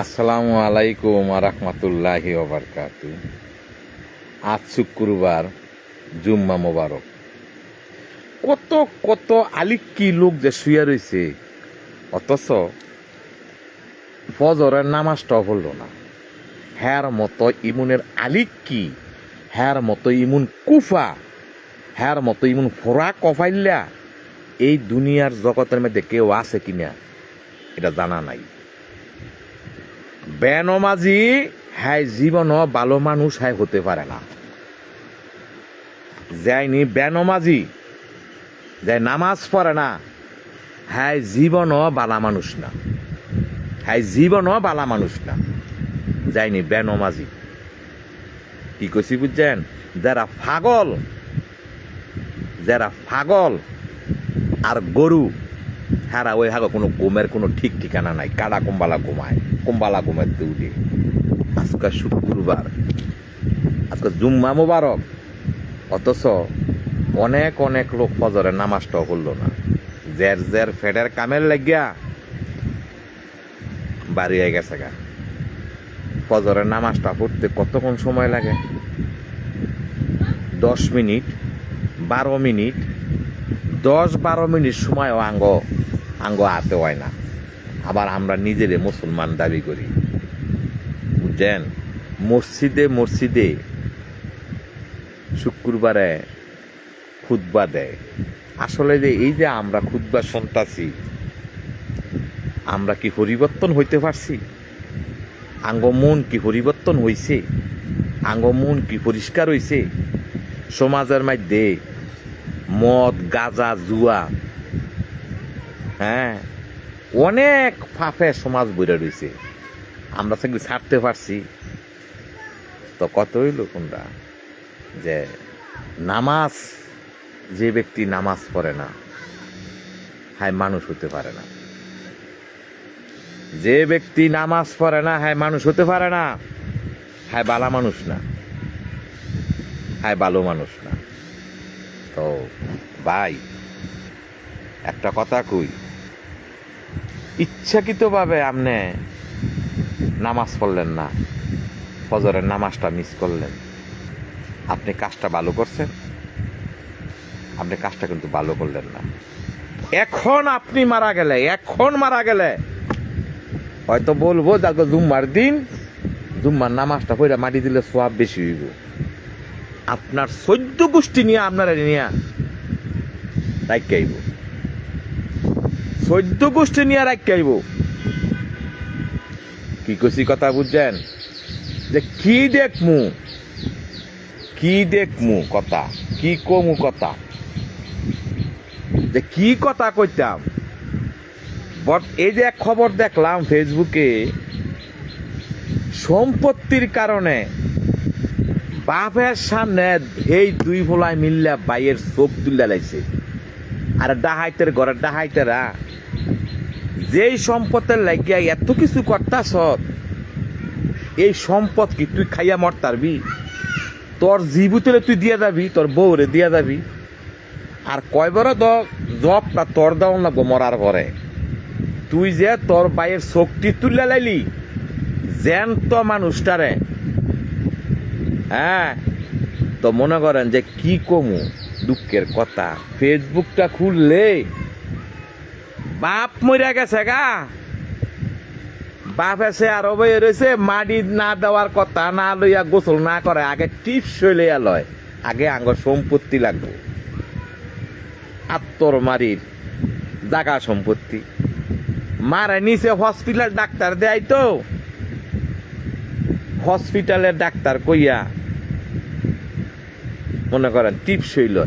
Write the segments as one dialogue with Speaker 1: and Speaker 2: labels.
Speaker 1: আসসালামু আলাইকুম রাহমাতুল্লাহি ওয়া বারাকাতুহু। আজ শুক্রবার, জুম্মা মোবারক। কত কত আলিক্কি লোক যে শুয়ে রয়েছে, অথচ ফজরের নামাজটাও হলো না। হ্যার মতো ইমুনের আলিক্কি, হ্যার মতো ইমুন কুফা, হ্যার মতো ইমুন ফোরা কফাইল্লা এই দুনিয়ার জগতের মধ্যে কেউ আছে কিনা এটা জানা নাই। বেনমাজি হ্যাঁ জীবনও ভালো মানুষ হ্যাঁ হতে পারে না। যায়নি বেনমাজি, যাই নামাজ পড়ে না, হ্যাঁ জীবনও বালা মানুষ না, হ্যাঁ জীবনও বালা মানুষ না। যায়নি বেনমাজি। কি কইছি বুঝছেন? যারা পাগল আর গরু, হ্যাঁ ওই হাগো কোনো ঘুমের কোনো ঠিক ঠিকানা নাই। কাডা কুম্বালা ঘুমের উঠে। আজকে শুক্রবার, আজকে জুম্মা মোবারক, অথচ অনেক অনেক লোক ফজরের নামাজটাও করলো না। জের ফেডের কামের লাগিয়া বাড়ি হয়ে গেছে গা। ফজরের নামাজটা পড়তে কতক্ষণ সময় লাগে? 10 মিনিট, 12 মিনিট, 10-12 মিনিট সময় আঙ্গ হাতে হয় না। আবার আমরা নিজেরে মুসলমান দাবি করি, বুঝছেন? মসজিদে শুক্রবারে খুতবা দেয়। আসলে যে এই যে আমরা খুতবা শুনতাছি, আমরা কি পরিবর্তন হইতে পারছি? আঙ্গ মন কি পরিবর্তন হইছে? আঙ্গ মন কি পরিষ্কার হইছে? সমাজের মধ্যে মদ, গাঁজা, জুয়া, হ্যাঁ অনেক ফাফে সমাজ বইরা রয়েছে। আমরা সেগুলি ছাড়তে পারছি? তো কত হইল কোনটা যে নামাজ, যে ব্যক্তি নামাজ পড়ে না হ্যাঁ মানুষ হতে পারে না। যে ব্যক্তি নামাজ পড়ে না হ্যাঁ মানুষ হতে পারে না, হ্যাঁ বালা মানুষ না, হ্যাঁ ভালো মানুষ না। তো ভাই একটা কথা কই, ইচ্ছাকৃতভাবে আপনি নামাজ পড়লেন না, ফজরের নামাজটা মিস করলেন, আপনি কাজটা ভালো করছেন? আপনি কাজটা কিন্তু ভালো করলেন না। এখন আপনি মারা গেলে হয়তো বলবো যাকে জুম্মার দিন জুম্মার নামাজটা পড়ে মাটি দিলে সওয়াব বেশি হইব। আপনার 14 গোষ্ঠী নিয়ে আপনারা নিয়ে রাখাইব, 14 গোষ্ঠী নিয়ে রাখাইব। কি কইছি কথা বুঝছেন? যে কি দেখমু কথা, কি কমু কথা, যে কি কথা কইতাম। এই যে এক খবর দেখলাম ফেসবুকে, সম্পত্তির কারণে বাপের সামনে এই দুই ভোলায় মিল্লা বাইয়ের চোখ তুলে লাইছে। আর ডাহাইতের ঘরের ডাহাইতেরা যেই সম্পদের লাগিয়া এত কিছু করতাস, এই সম্পদ কি তুই খাইয়া মরতারবি? তোর জীবুতলে তুই দিয়া যাবি, তোর বউরে দিয়া যাবি। আর কয়বার জবটা তোর দেওয়ান লাগবো মরার পরে। তুই যে তোর বাইয়ের চোখটি তুলে লাইলি জ্যান্ত মানুষটারে, হ্যাঁ তো মনে করেন যে কি কমু দুঃখের কথা। ফেসবুকটা খুললে বাপ মরিয়া গেছে গা, বাপ এসে আরো বই রয়েছে, মাটি না দেওয়ার কথা না লইয়া গোসল না করে, আগে টিপস লইয়া লয়, আগে আঙ্গ সম্পত্তি লাগবে, আত্মর মারির জাগা সম্পত্তি মারে নিচে হসপিটাল ডাক্তার দেয়। তো হসপিটালের ডাক্তার কইয়া মনে করেন টিপস হইল,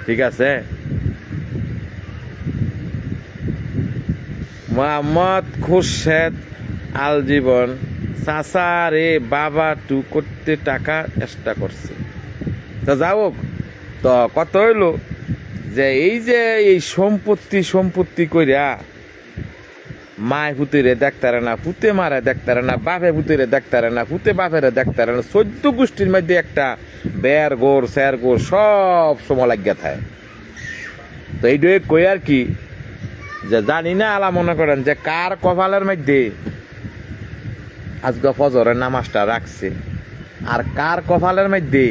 Speaker 1: ঠিক আছে? মোহাম্মদ খুরশেদ আলজীবন চাচা রে বাবা টু করতে টাকা চেষ্টা করছে। তো যাও, তো কত হইল যে এই যে এই সম্পত্তি কইরা মায় পুতিরে দেখতারে না, পুতে মারে দেখতারে না, বাপে পুতিরে দেখতারে না, পুতে বাপেরে দেখতারে না, 14 গোষ্ঠীর মধ্যে একটা বের গোর স্যার গোর সব সময় লাগিয়া থাকে। তো এইটাই কই আর কি, যে জানি না আলা মনে করেন যে কার কপালের মধ্যে আজকে ফজরের নামাজটা রাখছে আর কার কপালের মধ্যে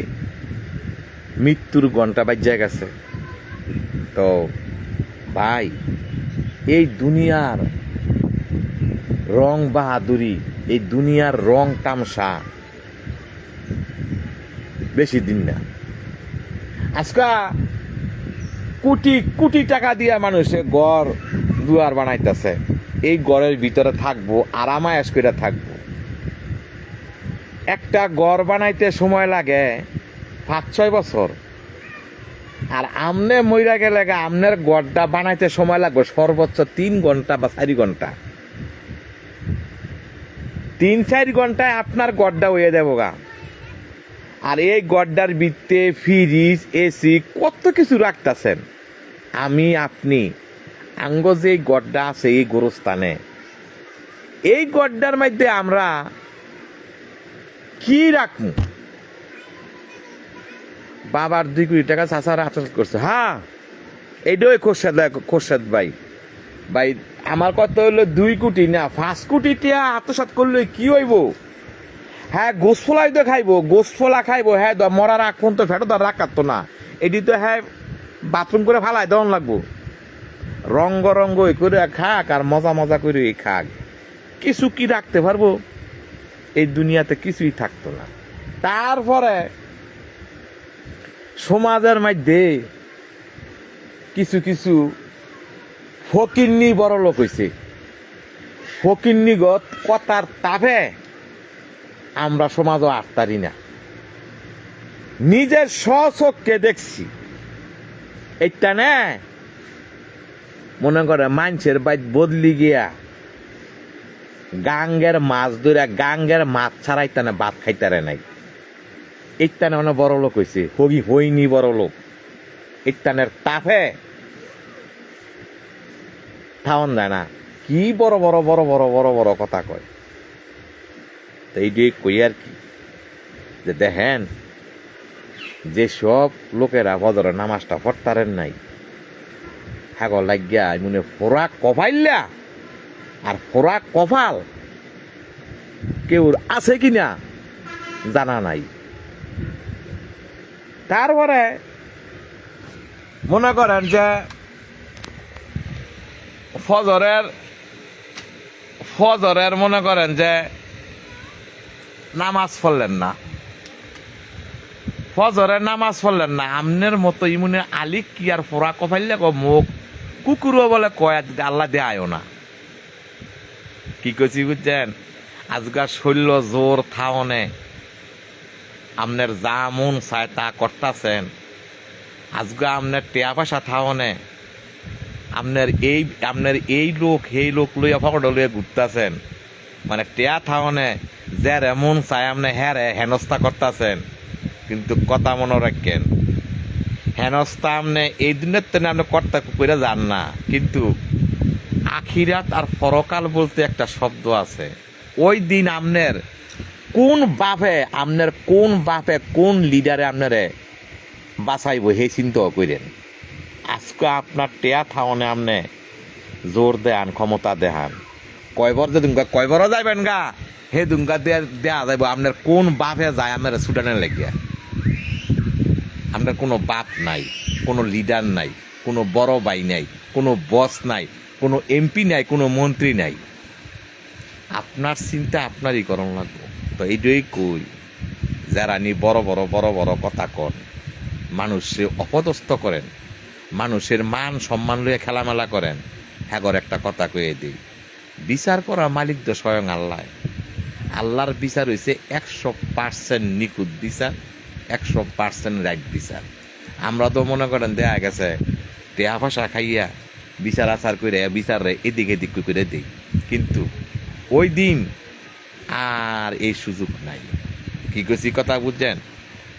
Speaker 1: মৃত্যুর ঘন্টা বাজে গেছে। তো ভাই, এই দুনিয়ার রং বাহাদুরি, এই দুনিয়ার রং তামসা বেশি দিন না। আজকা কোটি কোটি টাকা দিয়া মানুষে ঘর দুয়ার বানাইতেছে, এই ঘরের ভিতরে থাকবো, আরামায়াস করে থাকবো। একটা ঘর বানাইতে সময় লাগে 5-6 বছর, আর আমনে মইরা গেলে আমনের ঘরটা বানাইতে সময় লাগবে সর্বোচ্চ 3 ঘন্টা বা 4 ঘন্টা। 3-4 ঘন্টায় আপনার গড্ডা হয়ে যাবো গা। আর এই গড্ডার ভিতরে ফ্রিজ, এসি, কত কিছু রাখতেছেন। আমি আপনি আঙ্গ যে গড্ডা আছে এই গোরস্থানে, এই গড্ডার মধ্যে আমরা কি রাখবো? বাবার 2 কোটি টাকা চাচারা আত্মসাৎ করছে। হ্যাঁ, এইটাই খোরশেদ ভাই, আমার কথা হইলো 2 কোটি না 5 কোটি টাকা আত্মসাৎ করলে কি হইব? হ্যাঁ, গোসফলাই তো খাইবো, গোসফলা খাইবো। হ্যাঁ, মরার আগ পর্যন্ত ফেটো তো রাখাতো না, এটি তো হ্যাঁ বাথরুম করে ফালাই দেওয়ান লাগবো। রঙ্গ রঙ্গ করে খাক আর মজা মজা করে খাক, কিছু কি রাখতে পারবো? এই দুনিয়াতে কিছুই থাকতো না। তারপরে সমাজের মধ্যে কিছু কিছু ফকিন্নি বড় লোক হইছে। ফকিন্নিগত কথার তাপে আমরা সমাজও আটতারি না। নিজের স্বচক্ষে দেখছি। এইটা না মনে করে মানুষের বাইত বদলি গিয়া গাঙ্গের মাছ ধরে গাঙ্গের মাছ ছাড়াইতে না ভাত খাইতারে নাই। এইটানে মানে বড় লোক হয়েছে, হইনি বড় লোক। এইটানের তাপে থাউন যায় না, কি বড় বড় বড় বড় বড় বড় কথা কয়। তো এইটাই কই আর কি, যে দেখেন যে সব লোকেরা ফজরের নামাজটা পড়তারেন নাই, হ্যাঁ লাগিয়া মনে ফোরাক কপাইল্লা আর ফোরাক কপাল কেউ আছে কিনা জানা নাই। তারপরে মনে করেন যে ফজরের মনে করেন যে নামাজ পড়লেন না, ফজরের নামাজ পড়লেন না, আমনের মতো ইমুনে আলিক কি আর ফোরা কফাইলে মুখ কুকুরও বলে কয় আল্লাহ দে আয়ো না। কি কইছি বুঝছেন? আজকাল শৈল্য জোর থাওনে আমনের যা মন চায় তা করতাছেন। আজকে আমনের টেয়া পয়সা থাওনে আমনের এই লোক সেই লোক লইয়া ফকট লইয়া ঘুরতাছেন। মানে টেয়া থাওনে যে এমন চায় আমনে হ্যাঁ হেনস্থা করতাছেন। কিন্তু কথা মনে রাখেন, হেনস্থা আমনে এই দিনের তেনে আপনি কর্তা করে যান না, কিন্তু আখিরাত আর পরকাল বলতে একটা শব্দ আছে। ওই দিন আমনের কোন বাপে কোন লিডারে আপনারে বাঁচাইব সেই চিন্তাও করেন। আজকে আপনার টেয়া থাওনে আপনি জোর দেন, ক্ষমতা দেখান, কয়বার যে দুঙ্গা কয়বারও যাইবেন গা হে দুঙ্গা দেয়া যাইব। আপনার কোন বাপে যায় আপনার সুডানের লেগিয়া? আপনার কোনো বাপ নাই, কোনো লিডার নাই, কোনো বড় ভাই নাই, কোনো বস নাই, কোনো এমপি নাই, কোনো মন্ত্রী নাই। আপনার চিন্তা আপনারই করণ লাগবে। তো এইটাই কই, যারা নি বড় বড় বড় বড় কথা কন, মানুষের অপদস্থ করেন, মানুষের মান সম্মান লইয়া খেলামেলা করেন, হ্যাঁ একটা কথা কয়ে দিই, বিচার করা মালিক তো স্বয়ং আল্লাহ। আল্লাহর বিচার হয়েছে 100% নিখুঁত বিচার, 100% রাইট বিচার। আমরা তো মনে করেন দেখা গেছে টেয়া পয়সা খাইয়া বিচার আচার করে বিচার এদিক এদিক করে দিই, কিন্তু ওই দিন আর এই সুযোগ নাই। কি কইছি কথা বুঝছেন?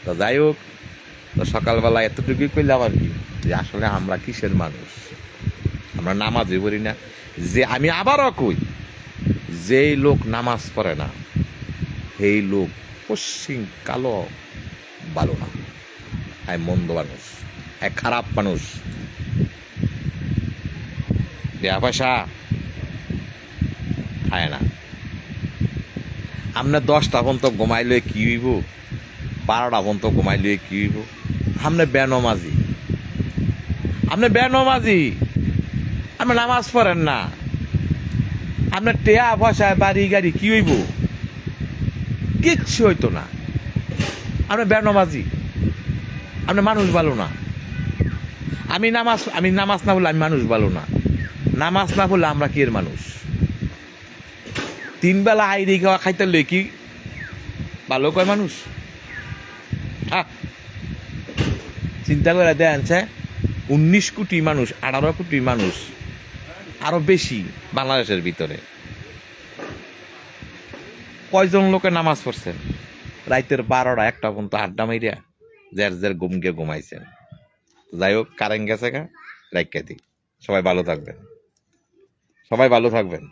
Speaker 1: তো যাই হোক, তো সকালবেলা এতটুকুই কইলাম আর কি, যে আসলে আমরা কিসের মানুষ, আমরা নামাজই পড়ি না। যে আমি আবারও কই, যেই লোক নামাজ পড়ে না সেই লোক পশ্চিম কালো ভালো না, মন্দ মানুষ, খারাপ মানুষ। টাকা পয়সা খায় না। আপনি 10টা পর্যন্ত ঘুমাইলে কি হইব, 12টা পর্যন্ত ঘুমাইলে কি হইব? আপনি বেনমাজি, আপনি বেনমাজি, আপনি নামাজ পড়েন না, আপনার টেয়া পয়সায় বাড়ি গাড়ি কি হইব? কিচ্ছু হইতো না। আপনি বেনমাজি, আপনি মানুষ ভালো না। আমি নামাজ না বললে আমি মানুষ ভালো না। নামাজ না বললে আমরা কি এর মানুষ? 3 বেলা আইরি খাওয়া খাইতে লই কি ভালো কয় মানুষ? হ্যাঁ, চিন্তা করে দেন, 19 কোটি মানুষ, 18 কোটি মানুষ, আরো বেশি বাংলাদেশের ভিতরে কয়জন লোকে নামাজ পড়ছেন? রাইতের 12টা 1টা পর্যন্ত আড্ডা মাইরিয়া জের জের ঘুমকে ঘুমাইছেন। যাই হোক, কারেন্ট গেছে গা, রাইখা দিই। সবাই ভালো থাকবেন, সবাই ভালো থাকবেন।